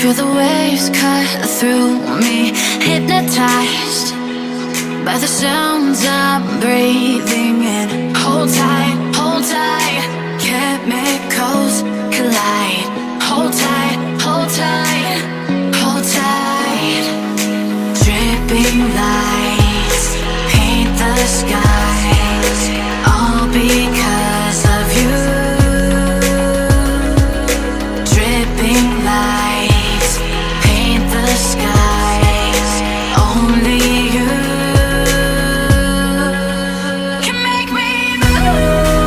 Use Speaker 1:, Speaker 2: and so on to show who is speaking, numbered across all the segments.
Speaker 1: Feel the waves cut through me, hypnotized by the sounds I'm breathing in. Hold tight, hold tight, chemicals collide. Hold tight, hold tight, hold tight. Dripping lights paint the skies, all because of you. Dripping lights paint the skies, only you can make me move.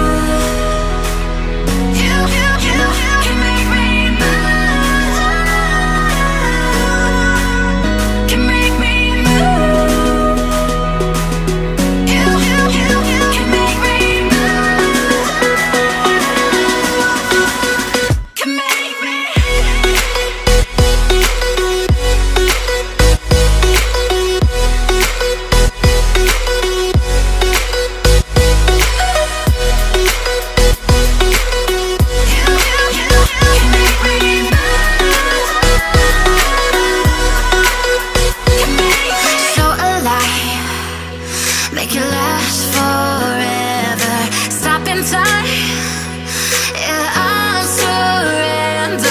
Speaker 1: You can make me move. Can make me move. You can make me move. Can make me. So alive, make it last forever. Stop in time, yeah, I'm surrendering.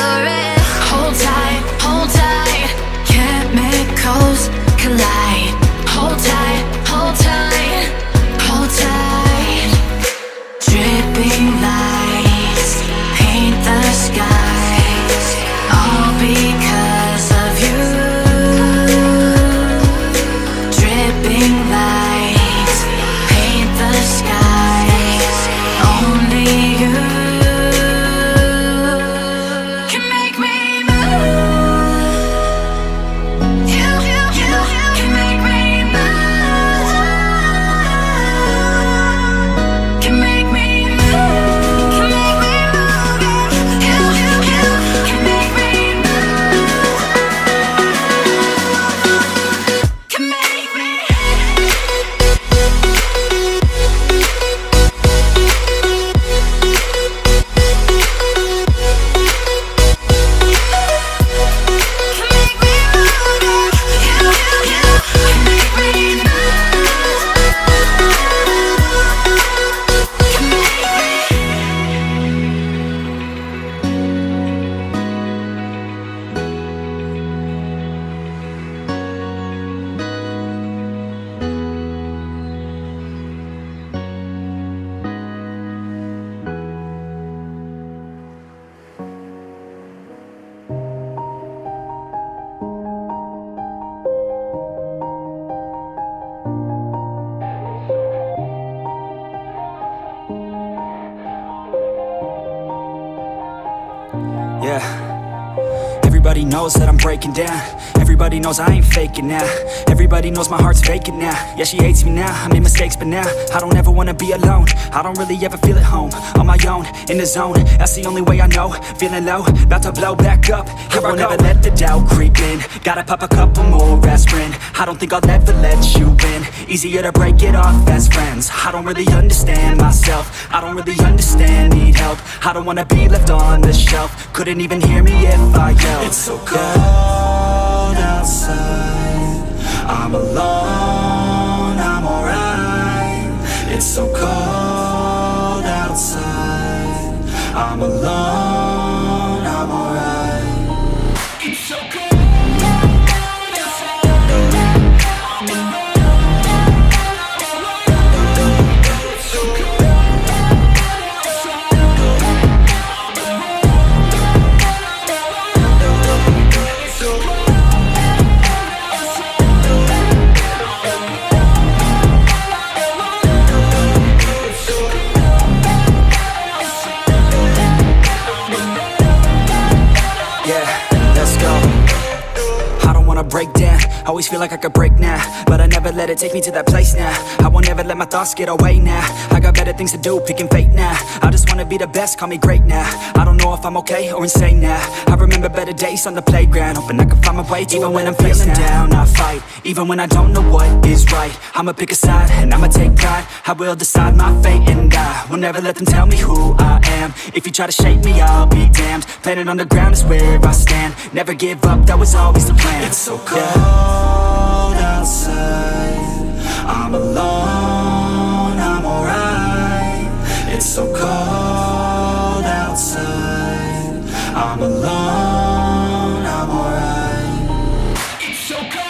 Speaker 1: Hold tight, chemicals collide. Hold tight, hold tight, hold tight. Dripping lights paint the skies, all because of you. Dripping lights paint the skies, only you can make me move. You can make me move. Can make me move. Can make me move. You can make me move. Can make me. Can make me move. You can make me
Speaker 2: Yeah. Everybody knows that I'm breaking down. Everybody knows I ain't faking now. Everybody knows my heart's vacant now. Yeah, she hates me now, I made mistakes but now I don't ever wanna be alone. I don't really ever feel at home. On my own, in the zone, that's the only way I know. Feeling low, about to blow back up. Here I won't ever let the doubt creep in. Gotta pop a couple more aspirin. I don't think I'll ever let you in. Easier to break it off best friends. I don't really understand myself. I don't really understand, need help. I don't wanna be left on the shelf. Couldn't even hear me if I yelled.
Speaker 3: It's so cold outside, I'm alone, I'm alright. It's so cold outside, I'm alone, I'm alright. It's so cold.
Speaker 2: Break down, always feel like I could break now, but I never let it take me to that place now. I won't ever let my thoughts get away now. I got better things to do, picking fate now. I just wanna be the best, call me great now. I don't know if I'm okay or insane now. I remember better days on the playground, hoping I can find my way even when I'm feeling down. I fight, Even when I don't know what is right, I'ma pick a side and I'ma take pride. I will decide my fate and I will never let them tell me who I am. If you try to shape me, I'll be damned. Planet on the ground is where I stand. Never give up, that was always the plan.
Speaker 3: It's so cold outside, I'm alone, I'm alright. It's so cold outside, I'm alone, I'm alright. It's so cold.